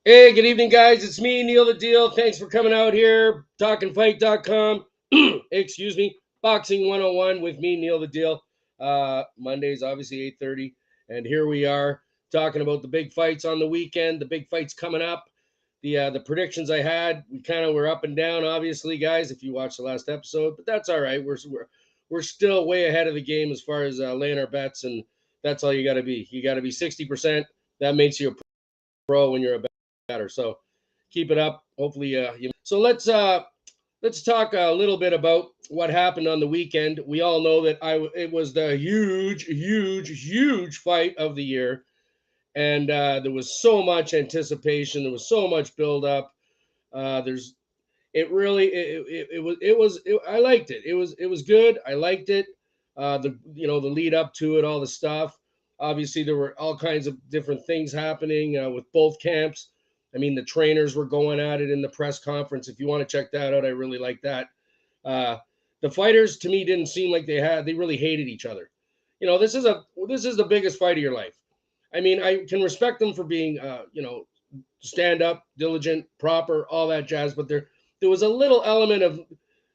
Hey, good evening, guys. It's me, Neil the Deal. Thanks for coming out here. Talkinfight.com. Excuse me. Boxing 101 with me, Neil the Deal. Mondays, obviously 8:30, and here we are talking about the big fights on the weekend. The big fights coming up. The predictions I had, we kind of were up and down, obviously, guys. If you watched the last episode, but that's all right. We're still way ahead of the game as far as laying our bets, and that's all you got to be. You got to be 60%. That makes you a pro when you're a better. So keep it up. Hopefully, So let's talk a little bit about what happened on the weekend. We all know that it was the huge fight of the year, and there was so much anticipation. There was so much build up. There's it really I liked it. It was good. I liked it. The lead up to it, all the stuff. Obviously, there were all kinds of different things happening with both camps. I mean, the trainers were going at it in the press conference. If you want to check that out, I really like that. Uh, the fighters, to me, didn't seem like they really hated each other. This is the biggest fight of your life. I mean, I can respect them for being, stand up, diligent, proper, all that jazz. But there was a little element of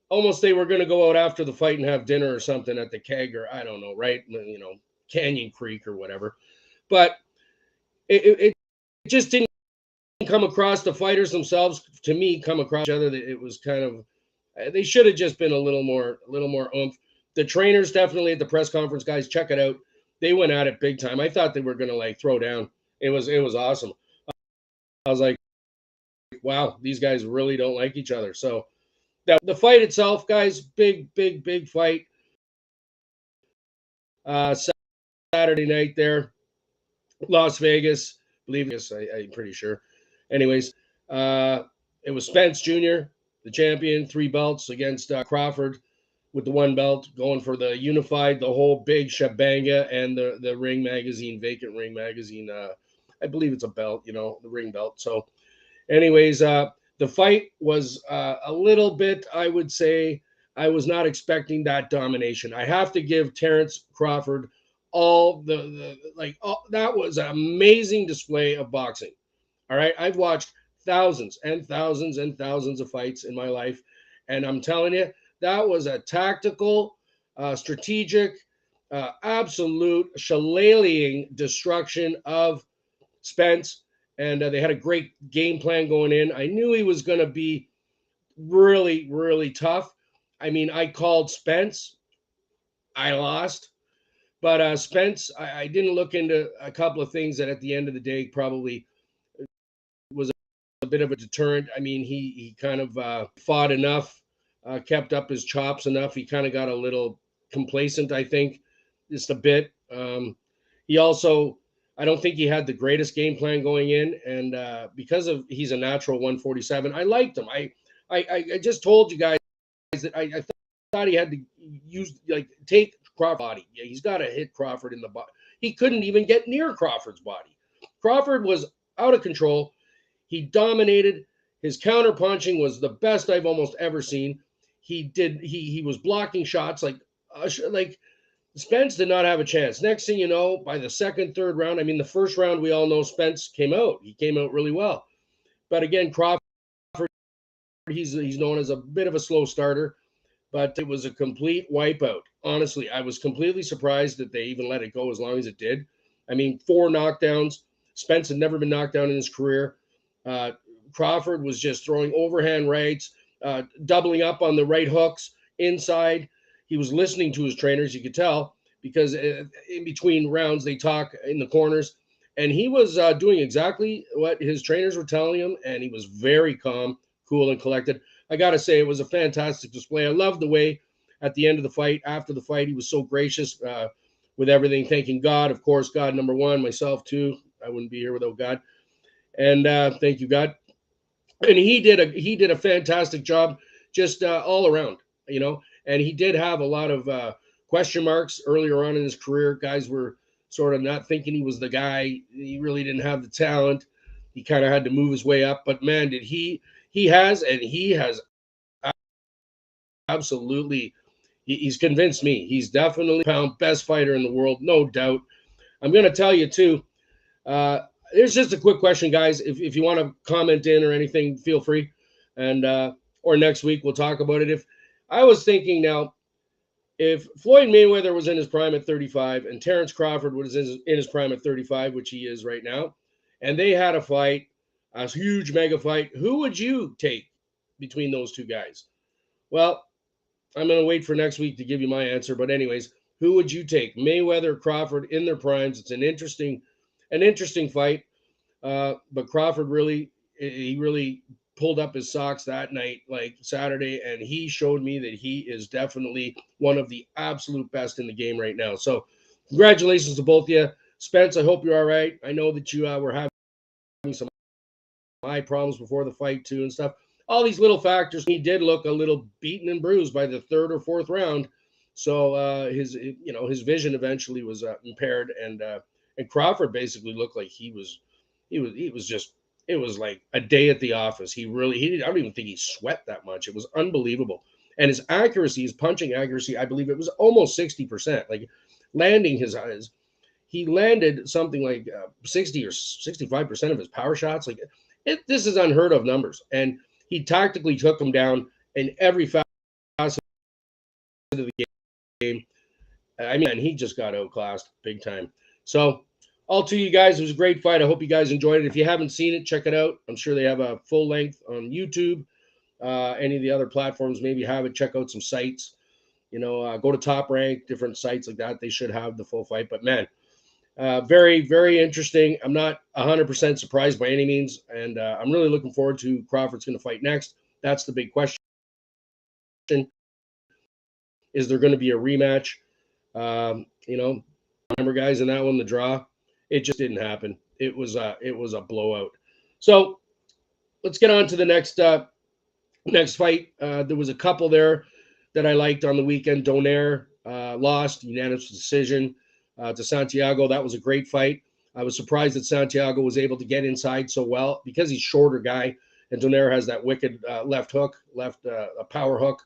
almost they were going to go out after the fight and have dinner or something at the keg, or I don't know, right? Canyon Creek or whatever. But it just didn't come across the fighters themselves, to me, come across each other. That it was kind of, they should have just been a little more oomph. The trainers definitely at the press conference, guys, check it out. They went at it big time. I thought they were going to like throw down. It was awesome. I was like, wow, these guys really don't like each other. So the fight itself, guys, big fight. Saturday night there, Las Vegas, I'm pretty sure. Anyways, it was Spence Jr., the champion, 3 belts against Crawford with the 1 belt, going for the unified, the whole big shabanga, and the ring magazine, vacant ring magazine. I believe it's a belt, the ring belt. So, anyways, the fight was a little bit, I would say, I was not expecting that domination. I have to give Terence Crawford all that was an amazing display of boxing. All right. I've watched thousands and thousands and thousands of fights in my life. And I'm telling you, that was a tactical, strategic, absolute shillelaghing destruction of Spence. And they had a great game plan going in. I knew he was going to be really, really tough. I mean, I called Spence. I lost. But Spence, I didn't look into a couple of things that at the end of the day probably was a bit of a deterrent. I mean, he kind of fought enough, kept up his chops enough. He kind of got a little complacent, I think, just a bit. He also, I don't think he had the greatest game plan going in, and because of he's a natural 147, I liked him. I just told you guys that I thought he had to take Crawford's body. Yeah, he's got to hit Crawford in the body. He couldn't even get near Crawford's body. Crawford was out of control. He dominated. His counter punching was the best I've almost ever seen. He was blocking shots like Spence did not have a chance. Next thing you know, by the second, third round, I mean, the first round, we all know Spence came out. He came out really well. But again, Crawford, he's known as a bit of a slow starter, but it was a complete wipeout. Honestly, I was completely surprised that they even let it go as long as it did. I mean, 4 knockdowns. Spence had never been knocked down in his career. Crawford was just throwing overhand rights, doubling up on the right hooks inside. He was listening to his trainers, you could tell, because in between rounds they talk in the corners, and he was doing exactly what his trainers were telling him, and he was very calm, cool, and collected. I got to say, it was a fantastic display. I loved the way at the end of the fight, after the fight, he was so gracious with everything, thanking God, of course, God number one, myself too. I wouldn't be here without God. And thank you, God. And he did a fantastic job just all around, and he did have a lot of question marks earlier on in his career. Guys were sort of not thinking he was the guy. He really didn't have the talent. He kind of had to move his way up. But man, did he has absolutely, he's convinced me. He's definitely pound best fighter in the world, no doubt. I'm going to tell you too, Here's just a quick question, guys. If you want to comment in or anything, feel free. And or next week we'll talk about it. If I was thinking now, if Floyd Mayweather was in his prime at 35 and Terence Crawford was in his prime at 35, which he is right now, and they had a fight, a huge mega fight, who would you take between those two guys? Well, I'm going to wait for next week to give you my answer. But anyways, who would you take? Mayweather, Crawford in their primes. It's an interesting fight. But Crawford he really pulled up his socks that night, like Saturday, and he showed me that he is definitely one of the absolute best in the game right now. So congratulations to both of you. Spence, I hope you're all right. I know that you were having some eye problems before the fight too and stuff. All these little factors. He did look a little beaten and bruised by the third or fourth round. So his vision eventually was impaired, and Crawford basically looked like he was just, it was like a day at the office. I don't even think he sweat that much. It was unbelievable. And his accuracy, his punching accuracy, I believe it was almost 60%. Like landing his eyes, he landed something like 60 or 65% of his power shots. Like this is unheard of numbers. And he tactically took him down in every facet of the game. I mean, he just got outclassed big time. So all to you guys, it was a great fight. I hope you guys enjoyed it. If you haven't seen it, check it out. I'm sure they have a full length on YouTube. Any of the other platforms maybe have it. Check out some sites. Go to Top Rank, different sites like that. They should have the full fight. But man, very, very interesting. I'm not 100% surprised by any means. And I'm really looking forward to Crawford's going to fight next. That's the big question. Is there going to be a rematch? Remember, guys, in that one, the draw, it just didn't happen. It was a blowout. So let's get on to the next fight. There was a couple there that I liked on the weekend. Donaire lost unanimous decision to Santiago. That was a great fight. I was surprised that Santiago was able to get inside so well because he's a shorter guy, and Donaire has that wicked left a power hook.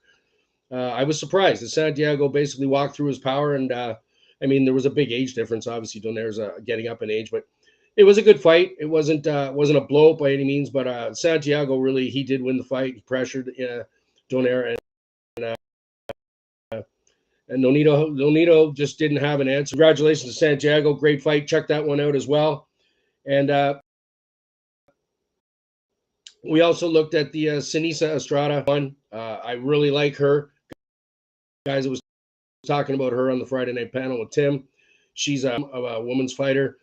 I was surprised that Santiago basically walked through his power, and there was a big age difference. Obviously, Donaire's getting up in age, but it was a good fight. It wasn't a blow up by any means, but Santiago he did win the fight. He pressured Donaire, and Nonito just didn't have an answer. Congratulations to Santiago. Great fight. Check that one out as well. And we also looked at the Sinisa Estrada one. I really like her. Guys, I was talking about her on the Friday night panel with Tim. She's a woman's fighter,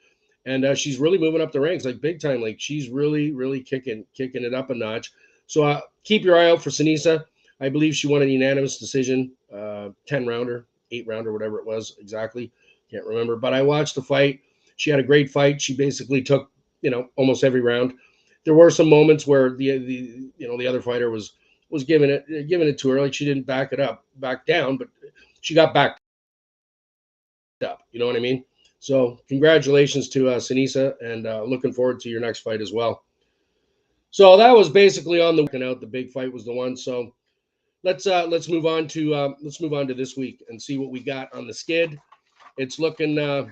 and she's really moving up the ranks, like big time. Like she's really kicking it up a notch. So keep your eye out for Sinisa. I believe she won a unanimous decision, 10-rounder, 8-rounder, whatever it was exactly. Can't remember. But I watched the fight. She had a great fight. She basically took, almost every round. There were some moments where the other fighter was giving it to her, like she didn't back down, but she got backed up. You know what I mean? So congratulations to Sinisa, and looking forward to your next fight as well. So that was basically on the big fight was the one. So let's move on to this week and see what we got on the skid. It's looking a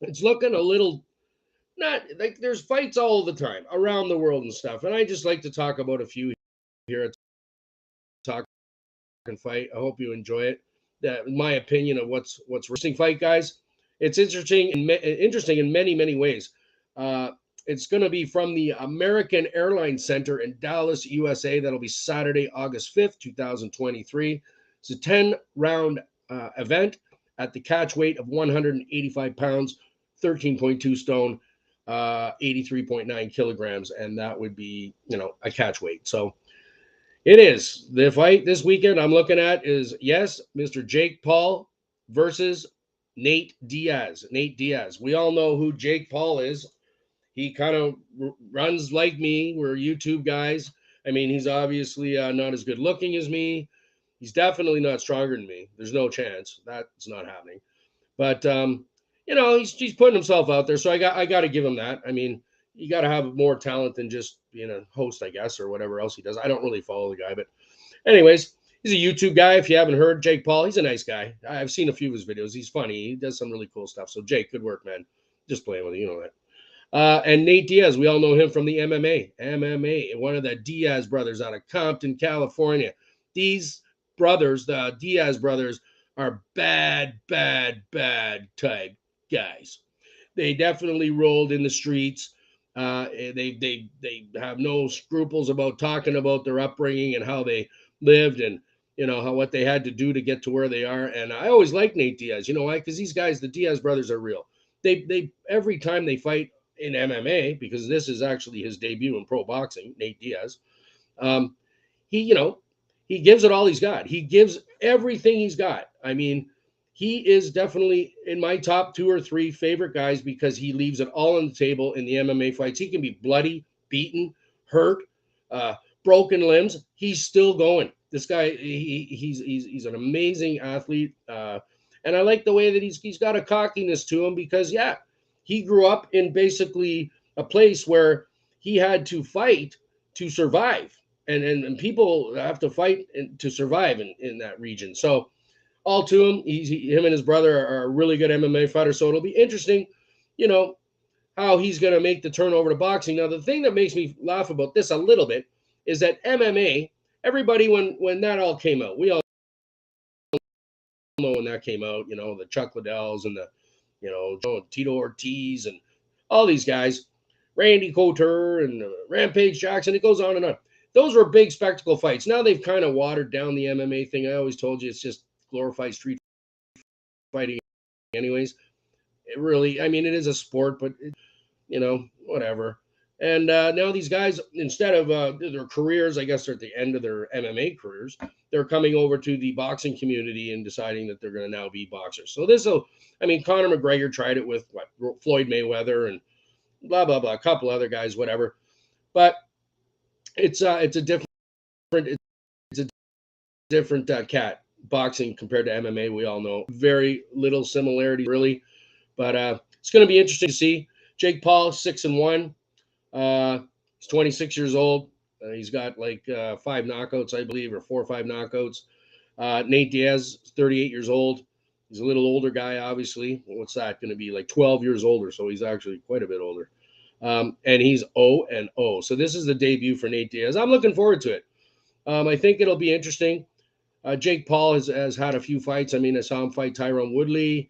little, not like there's fights all the time around the world and stuff, and I just like to talk about a few here at Talkin Fight. I hope you enjoy it. My opinion of what's interesting fight, guys. It's interesting in many ways. It's going to be from the American Airlines Center in Dallas, USA. That'll be Saturday, August 5th, 2023. It's a 10-round event at the catchweight of 185 pounds, 13.2 stone, 83.9 kilograms, and that would be, a catchweight. So it is. The fight this weekend I'm looking at is, yes, Mr. Jake Paul versus Nate Diaz. Nate Diaz. We all know who Jake Paul is. He kind of runs like me. We're YouTube guys. He's obviously not as good looking as me. He's definitely not stronger than me. There's no chance. That's not happening. But, he's putting himself out there. So I got to give him that. You got to have more talent than just being a host, I guess, or whatever else he does. I don't really follow the guy. But anyways, he's a YouTube guy. If you haven't heard Jake Paul, he's a nice guy. I've seen a few of his videos. He's funny. He does some really cool stuff. So, Jake, good work, man. Just playing with you. You know that. And Nate Diaz, we all know him from the MMA, one of the Diaz brothers out of Compton, California. These brothers, the Diaz brothers, are bad type guys. They definitely rolled in the streets. They have no scruples about talking about their upbringing and how they lived, and how what they had to do to get to where they are. And I always like Nate Diaz. You know why? Because these guys, the Diaz brothers, are real. They every time they fight in MMA, because this is actually his debut in pro boxing, Nate Diaz. Um, he he gives it all he's got. He gives everything he's got. I mean, he is definitely in my top 2 or 3 favorite guys because he leaves it all on the table in the MMA fights. He can be bloody, beaten, hurt, uh, broken limbs. He's still going. This guy, he's an amazing athlete, and I like the way that he's got a cockiness to him because he grew up in basically a place where he had to fight to survive, and people have to fight to survive in that region. So all to him. Him and his brother are really good MMA fighters. So it'll be interesting, how he's going to make the turn over to boxing. Now, the thing that makes me laugh about this a little bit is that MMA, everybody, when that all came out, we all know when that came out, the Chuck Liddells and Tito Ortiz and all these guys, Randy Couture and Rampage Jackson, it goes on and on. Those were big spectacle fights. Now they've kind of watered down the MMA thing. I always told you it's just glorified street fighting anyways. It really, I mean, it is a sport, but whatever. And now these guys, instead of their careers, I guess they're at the end of their MMA careers, they're coming over to the boxing community and deciding that they're going to now be boxers. So Conor McGregor tried it with Floyd Mayweather and blah blah blah, a couple other guys, whatever. But it's a different cat, boxing compared to MMA. We all know very little similarity really, but it's going to be interesting to see. Jake Paul 6-1. He's 26 years old. He's got like 5 knockouts, I believe, or 4 or 5 knockouts. Nate Diaz, 38 years old. He's a little older guy, obviously. What's that going to be? Like 12 years older, so he's actually quite a bit older. And he's 0-0. So this is the debut for Nate Diaz. I'm looking forward to it. I think it'll be interesting. Jake Paul has had a few fights. I mean, I saw him fight Tyron Woodley.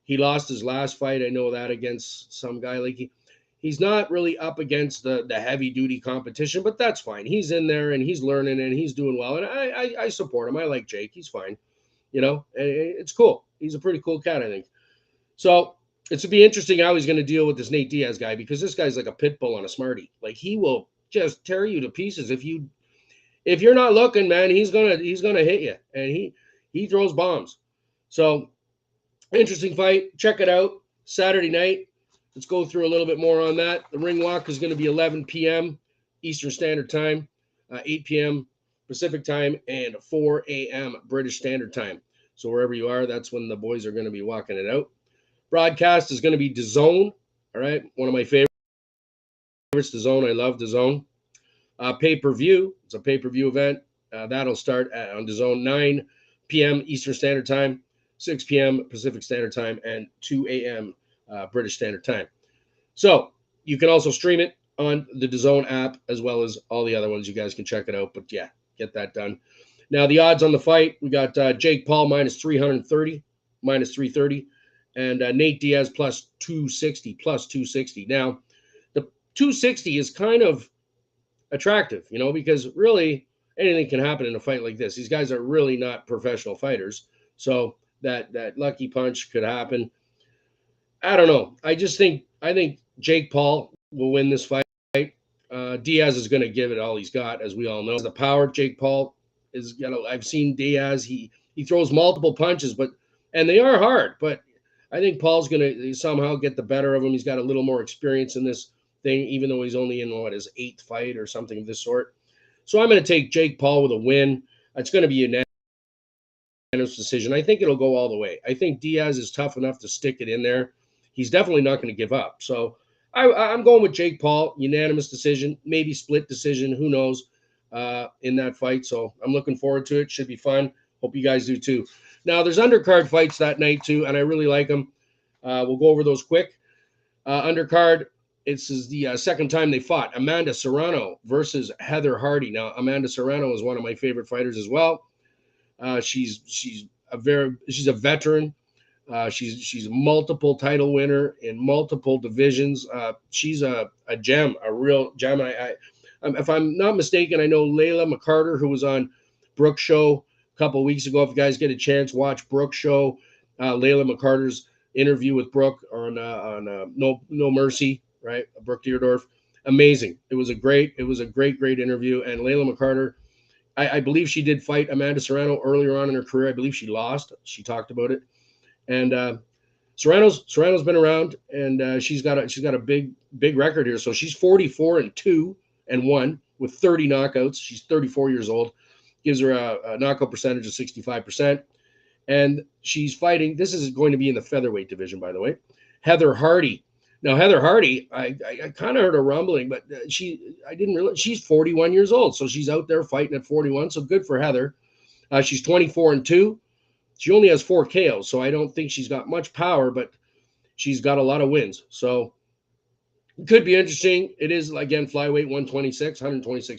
He lost his last fight. I know that, against some guy. Like he's not really up against the heavy duty competition, but that's fine. He's in there and he's learning and he's doing well. And I support him. I like Jake. He's fine. It's cool. He's a pretty cool cat, I think. So it's to be interesting how he's going to deal with this Nate Diaz guy, because this guy's like a pit bull on a Smartie. Like he will just tear you to pieces if you're not looking, man. He's gonna hit you, and he throws bombs. So interesting fight. Check it out Saturday night. Let's go through a little bit more on that. The ring walk is going to be 11 p.m. Eastern Standard Time, 8 p.m. Pacific Time, and 4 a.m. British Standard Time. So wherever you are, that's when the boys are going to be walking it out. Broadcast is going to be DAZN. All right, one of my favorites, DAZN. I love DAZN. Pay-per-view. It's a pay-per-view event. That'll start on DAZN 9 p.m. Eastern Standard Time, 6 p.m. Pacific Standard Time, and 2 a.m. British Standard Time. So you can also stream it on the DAZN app as well as all the other ones. You guys can check it out. But yeah, get that done. Now the odds on the fight, we got Jake Paul minus 330, minus 330, and Nate Diaz plus 260. Now the 260 is kind of attractive, because really anything can happen in a fight like this. These guys are really not professional fighters. So that lucky punch could happen. I don't know. I think Jake Paul will win this fight. Diaz is going to give it all he's got, as we all know. The power Jake Paul is, I've seen Diaz. He throws multiple punches, and they are hard. But I think Paul's going to somehow get the better of him. He's got a little more experience in this thing, even though he's only in his 8th fight or something of this sort. So I'm going to take Jake Paul with a win. It's going to be a unanimous decision. I think it'll go all the way. I think Diaz is tough enough to stick it in there. He's definitely not going to give up. So I'm going with Jake Paul, unanimous decision, maybe split decision. Who knows in that fight. So I'm looking forward to it. Should be fun. Hope you guys do too. Now, there's undercard fights that night too, and I really like them. We'll go over those quick. Undercard, it's the second time they fought. Amanda Serrano versus Heather Hardy. Now, Amanda Serrano is one of my favorite fighters as well. She's a veteran. She's a multiple title winner in multiple divisions. She's a gem, a real gem. If I'm not mistaken, I know Layla McCarter, who was on Brooke's show a couple of weeks ago. If you guys get a chance, watch Brooke's show. Layla McCarter's interview with Brooke on No Mercy, right? Brooke Deerdorf. Amazing. It was a great interview. And Layla McCarter, I believe she did fight Amanda Serrano earlier on in her career. I believe she lost. She talked about it. And Serrano's been around, and she's got a big record here. So she's 44-2-1 with 30 knockouts. She's 34 years old. Gives her a knockout percentage of 65%. And she's fighting. This is going to be in the featherweight division, by the way. Heather Hardy. Now, Heather Hardy, I kind of heard a rumbling, but I didn't realize she's 41 years old. So she's out there fighting at 41. So good for Heather. She's 24-2. She only has 4 KOs, so I don't think she's got much power, but she's got a lot of wins. So it could be interesting. It is, again, flyweight 126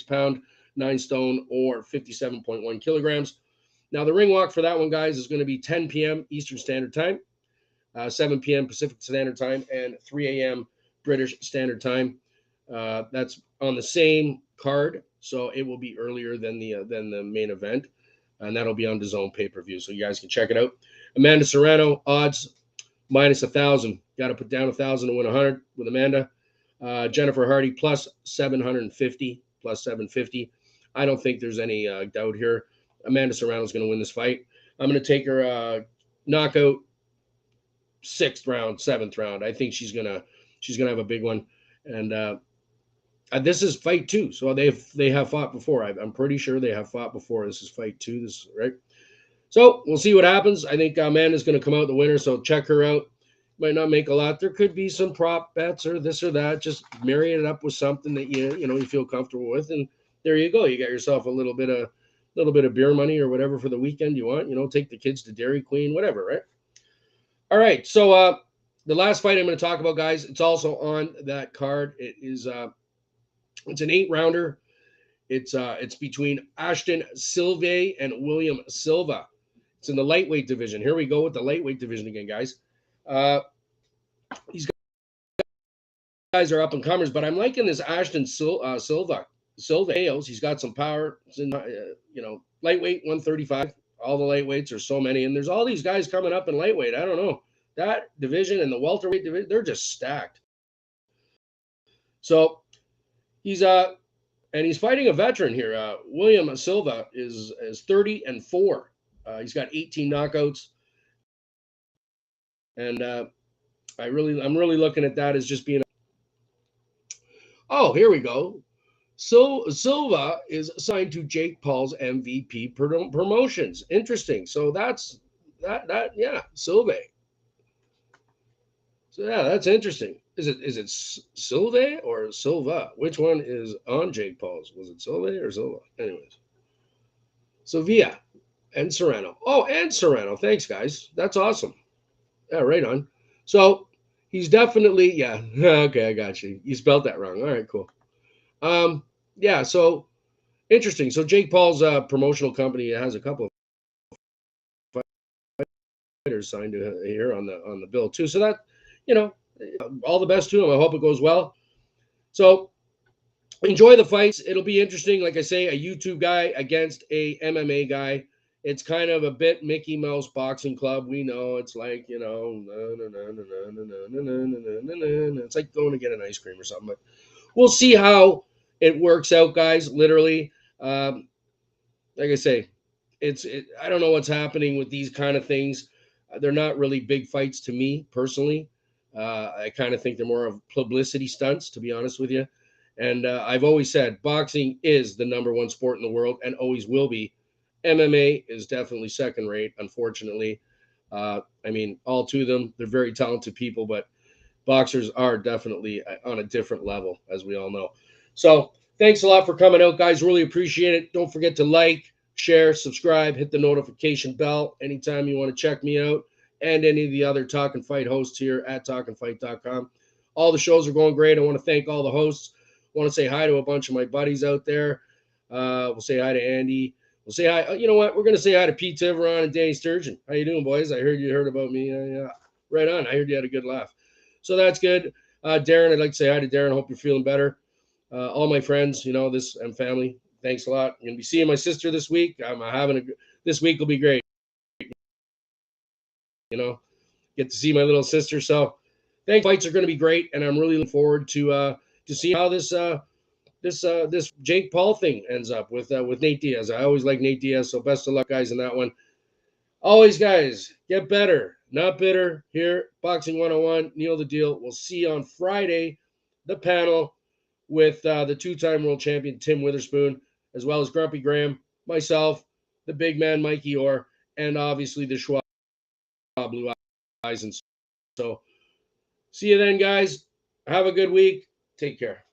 pound, 9 stone, or 57.1 kilograms. Now, the ring walk for that one, guys, is going to be 10 p.m. Eastern Standard Time, 7 p.m. Pacific Standard Time, and 3 a.m. British Standard Time. That's on the same card, so it will be earlier than the main event. And that'll be on DAZN pay-per-view, so you guys can check it out. Amanda Serrano, odds minus 1,000. Got to put down 1,000 to win 100 with Amanda. Jennifer Hardy plus 750, plus 750. I don't think there's any doubt here. Amanda Serrano's going to win this fight. I'm going to take her knockout 6th round, 7th round. I think she's gonna have a big one. And this is fight 2, so they have fought before. I'm pretty sure they have fought before. This is fight 2. This is right. So we'll see what happens. I think Amanda's going to come out the winner. So check her out. Might not make a lot. There could be some prop bets or this or that. Just marry it up with something that you feel comfortable with, and there you go. You got yourself a little bit of beer money or whatever for the weekend you want. Take the kids to Dairy Queen, whatever, right? All right. So the last fight I'm going to talk about, guys, it's also on that card. It is. It's an 8-rounder. It's between Ashton Silva and William Silva. It's in the lightweight division. Here we go with the lightweight division again, guys. These guys are up and comers, but I'm liking this Ashton Silva. He's got some power. It's in lightweight 135. All the lightweights are so many, and there's all these guys coming up in lightweight. I don't know, that division and the welterweight division, they're just stacked. So he's fighting a veteran here. William Silva is 30-4. He's got 18 knockouts, and I'm really looking at that as just being. Oh, here we go. So Silva is signed to Jake Paul's MVP Promotions. Interesting. So that's yeah, Silva. So yeah, that's interesting. Is it Silva or Silva? Which one is on Jake Paul's? Was it Silva or Silva? Anyways. Silva and Serrano. Oh, and Serrano. Thanks, guys. That's awesome. Yeah, right on. So he's definitely, yeah. Okay, I got you. You spelled that wrong. All right, cool. Yeah, so interesting. So Jake Paul's promotional company has a couple of fighters signed to here on the bill too. So that, all the best to him. I hope it goes well. So enjoy the fights. It'll be interesting. Like I say, a YouTube guy against a MMA guy. It's kind of a bit Mickey Mouse Boxing Club. We know it's like, it's like going to get an ice cream or something. But we'll see how it works out, guys. Literally, like I say, I don't know what's happening with these kind of things. They're not really big fights to me personally. I kind of think they're more of publicity stunts, to be honest with you. And I've always said boxing is the #1 sport in the world and always will be. MMA is definitely second rate, unfortunately. I mean, all to them, they're very talented people, but boxers are definitely on a different level, as we all know. So thanks a lot for coming out, guys. Really appreciate it. Don't forget to like, share, subscribe, hit the notification bell anytime you want to check me out and any of the other Talk and Fight hosts here at talkandfight.com. All the shows are going great. I want to thank all the hosts. I want to say hi to a bunch of my buddies out there. We'll say hi to Andy. We'll say hi. You know what? We're going to say hi to Pete Tiveron and Danny Sturgeon. How you doing, boys? I heard you heard about me. Yeah, right on. I heard you had a good laugh. So that's good. Darren, I'd like to say hi to Darren. Hope you're feeling better. All my friends, this and family, thanks a lot. I'm going to be seeing my sister this week. This week will be great. Get to see my little sister. So thanks. Fights are going to be great, and I'm really looking forward to see how this Jake Paul thing ends up with Nate Diaz. I always like Nate Diaz, so best of luck, guys, in that one. Always, guys, get better, not bitter. Here, Boxing 101, Neil the Deal. We'll see you on Friday, the panel with the two-time world champion Tim Witherspoon, as well as Grumpy Graham, myself, the big man Mikey Orr, and obviously the Schwab Blue Eyes. And so see you then, guys. Have a good week. Take care.